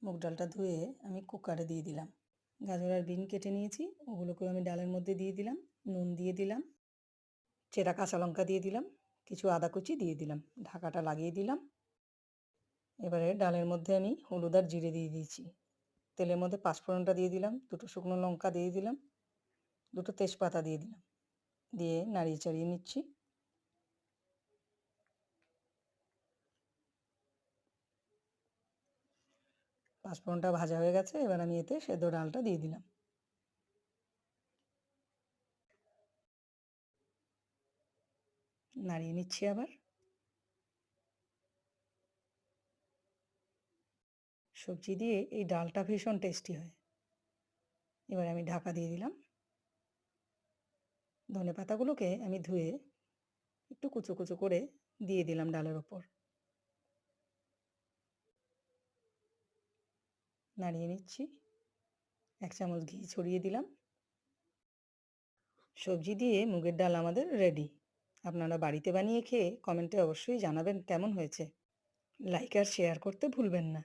মুগ ডালটা ধুয়ে আমি কুকারে দিয়ে দিলাম। গাজর আর বিন কেটে নিয়েছি, ওগুলোকেও আমি ডালের মধ্যে দিয়ে দিলাম। নুন দিয়ে দিলাম, চেরা কাঁচা লঙ্কা দিয়ে দিলাম, কিছু আদা কুচি দিয়ে দিলাম, ঢাকাটা লাগিয়ে দিলাম। এবারে ডালের মধ্যে আমি হলুদ আর জিরে দিয়ে দিয়েছি। তেলের মধ্যে পাঁচফোড়নটা দিয়ে দিলাম, দুটো শুকনো লঙ্কা দিয়ে দিলাম, দুটো তেজপাতা দিয়ে দিলাম, দিয়ে নাড়িয়ে চাড়িয়ে নিচ্ছি। পাঁচফোড়নটা ভাজা হয়ে গেছে, এবার আমি এতে সেদ্ধ ডালটা দিয়ে দিলাম। নাড়িয়ে নিচ্ছি আবার। সবজি দিয়ে এই ডালটা ভীষণ টেস্টি হয়। এবার আমি ঢাকা দিয়ে দিলাম। ধনে পাতাগুলোকে আমি ধুয়ে একটু কুচো কুচো করে দিয়ে দিলাম ডালের ওপর। নাড়িয়ে নিচ্ছি। 1 চামচ ঘি ছড়িয়ে দিলাম। সবজি দিয়ে মুগের ডাল আমাদের রেডি। আপনারা বাড়িতে বানিয়ে খেয়ে কমেন্টে অবশ্যই জানাবেন কেমন হয়েছে। লাইক আর শেয়ার করতে ভুলবেন না।